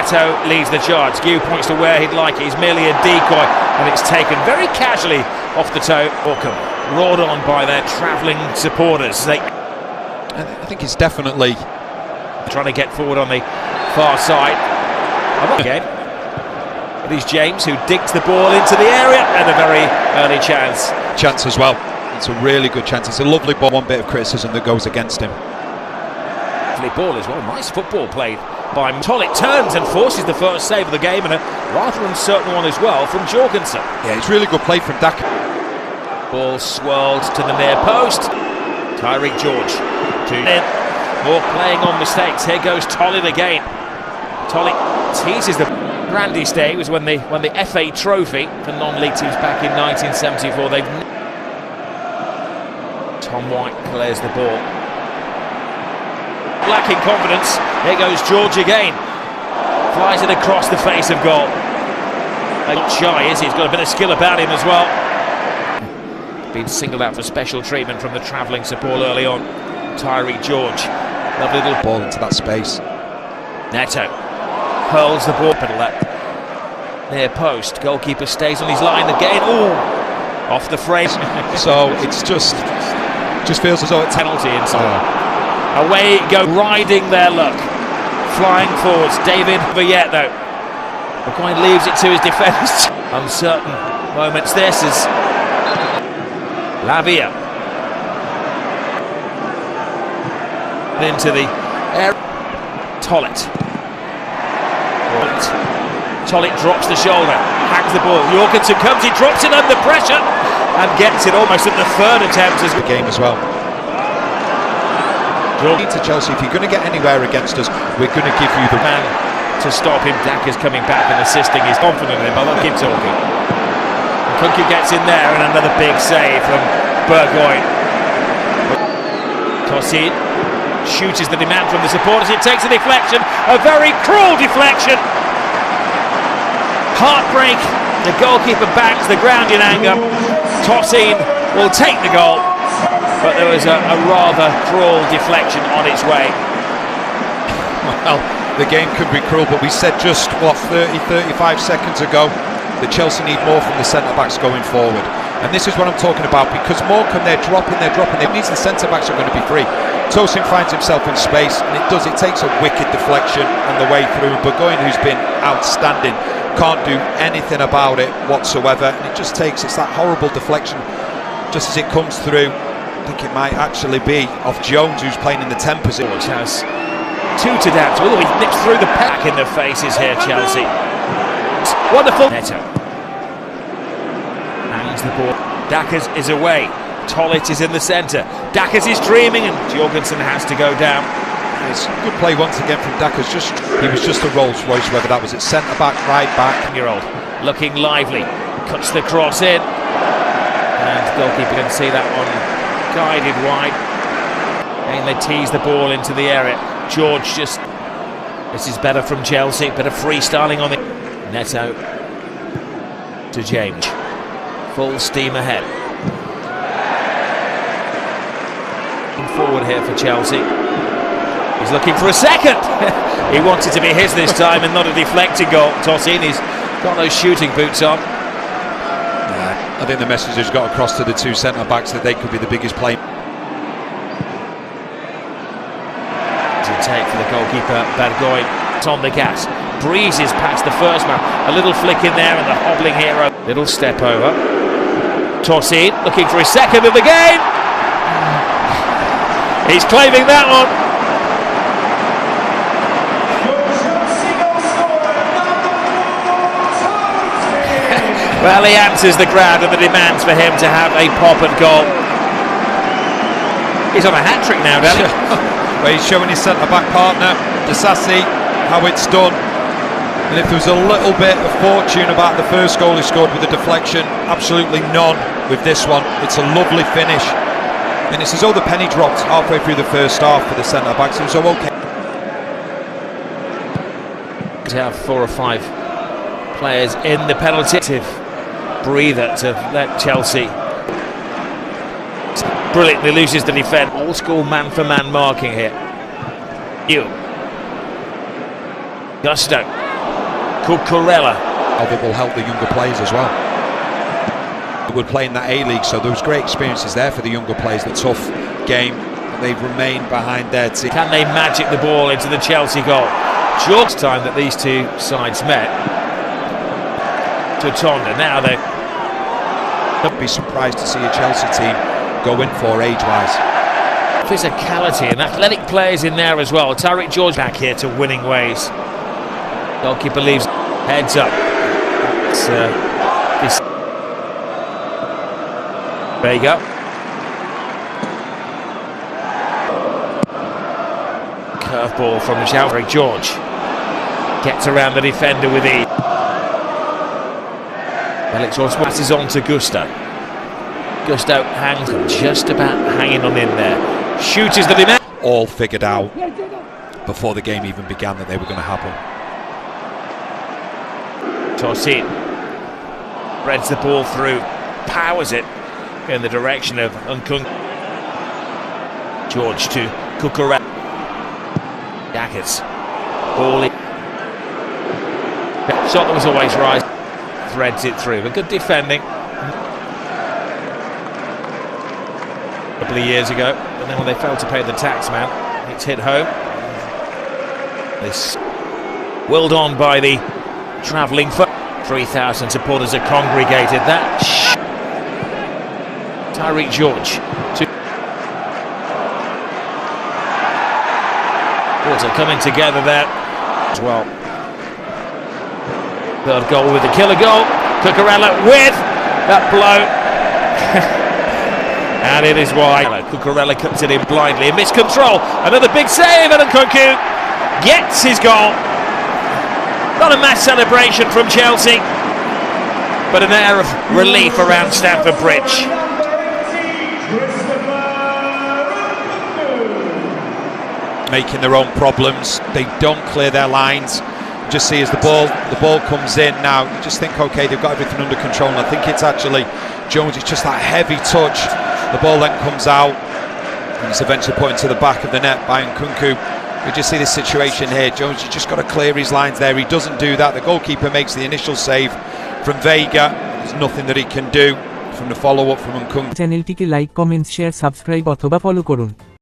Neto leads the charge. Gu points to where he'd like it. He's merely a decoy, and it's taken very casually off the toe. Orkham roared on by their travelling supporters. I think it's definitely trying to get forward on the far side. Again, it is James who digs the ball into the area, and a very early chance. Chance as well. It's a really good chance. It's a lovely ball. One bit of criticism that goes against him. Lovely ball as well. Nice football played by Tolit. Turns and forces the first save of the game, and a rather uncertain one as well from Jorgensen. Yeah, it's really good play from Daka. Ball swirled to the near post. Tyreek George. More playing on mistakes. Here goes Tolit again. Tolit teases the grandest day. It was when they won the FA Trophy for non-league teams back in 1974. Tom White clears the ball. Lacking confidence. Here goes George again. Flies it across the face of goal. Not shy, is he? He's got a bit of skill about him as well. Been singled out for special treatment from the travelling support early on. Tyreek George. Lovely little ball into that space. Neto hurls the ball. Near post. Goalkeeper stays on his line again. Ooh! Off the frame. So it's just feels as though it's penalty inside. Away it goes, riding their luck. Flying forwards. David Villet though. McQuine leaves it to his defence. Uncertain moments this is Lavia. Into the air. Tolit. Tolit drops the shoulder, hangs the ball. Jorgensen comes, he drops it under pressure and gets it almost at the third attempt as the game as well. To Chelsea, if you're going to get anywhere against us, we're going to give you the man to stop him. Daka's coming back and assisting. He's confident in him, but I'll keep talking. Kunku gets in there and another big save from Burgoyne. Tosin shoots the demand from the supporters. It takes a deflection, a very cruel deflection. Heartbreak. The goalkeeper bangs the ground in anger. Tosin will take the goal, but there was a rather cruel deflection on its way. Well, the game could be cruel, but we said just, 35 seconds ago that Chelsea need more from the centre-backs going forward. And this is what I'm talking about, because Morecambe, they're dropping. It means the centre-backs are going to be free. Tosin finds himself in space, and it takes a wicked deflection on the way through. Burgoyne, who's been outstanding, can't do anything about it whatsoever. And it's that horrible deflection just as it comes through. I think it might actually be off Jones, who's playing in the 10 position. Which has two to adapt. Oh, he nips through the pack in the faces here, Chelsea. Wonderful. Neto hangs the ball. Daka is away. Tolit is in the centre. Daka is dreaming, and Jorgensen has to go down. It's good play once again from Daka. He was just a Rolls Royce, whether that was at centre back, right back. Year-old looking lively, cuts the cross in, and the goalkeeper can see that one guided wide. And they tease the ball into the area. George this is better from Chelsea, bit of freestyling on the Neto to James. Full steam ahead. Forward here for Chelsea. He's looking for a second. He wants it to be his this time and not a deflected goal. Tosin, he's got those shooting boots on. I think the message has got across to the two centre-backs that they could be the biggest play. Take for the goalkeeper, Burgoyne. It's on the gas. Breezes past the first man. A little flick in there and the hobbling hero. Little step over. Tosin looking for his second of the game. He's claiming that one. Well, he answers the crowd and the demands for him to have a pop and goal. He's on a hat-trick now, Danny. Well, he's showing his centre-back partner, Disasi, how it's done. And if there was a little bit of fortune about the first goal he scored with a deflection, absolutely none with this one. It's a lovely finish. And it's as though the penny dropped halfway through the first half for the centre-backs. It was okay. To have 4 or 5 players in the penalty breather to let Chelsea brilliantly loses the defence. Old school man-for-man marking here. Gusto Cucurella. That will help the younger players as well. They would play in that A-League, so there was great experiences there for the younger players. The tough game, but they've remained behind their team. Can they magic the ball into the Chelsea goal? Short time that these two sides met. To Tonda, now they I'd be surprised to see a Chelsea team go in for age-wise. Physicality and athletic players in there as well. Tariq George back here to winning ways. Goalkeeper leaves, heads up. It's, Vega. Curveball from Tariq George. Gets around the defender with ease. Felix passes on to Gusto. Gusto hangs, just about hanging on in there. Shoots the demand. All figured out before the game even began that they were going to happen. Tosin spreads the ball through, powers it in the direction of Nkung. George to Cucurella. Jackets. Ball in. Shot that was always right. Threads it through, but good defending. A couple of years ago, but then when they failed to pay the tax man, it's hit home. This willed on by the travelling foot. 3,000 supporters are congregated. That Tariq George to Porter coming together there as well. Third goal with the killer goal. Cucurella with that blow. And it is wide. Cucurella cuts it in blindly. A missed control. Another big save, and Nkunku gets his goal. Not a mass celebration from Chelsea, but an air of relief around Stamford Bridge. Making their own problems. They don't clear their lines. Just see as the ball comes in now, you just think, okay, they've got everything under control. And I think it's actually Jones. It's just that heavy touch. The ball then comes out, and it's eventually put into the back of the net by Nkunku. You just see this situation here. Jones, you just got to clear his lines there. He doesn't do that. The goalkeeper makes the initial save from Vega. There's nothing that he can do from the follow-up from Nkunku. চ্যানেলটিকে like, comment, share, subscribe অথবা follow করুন।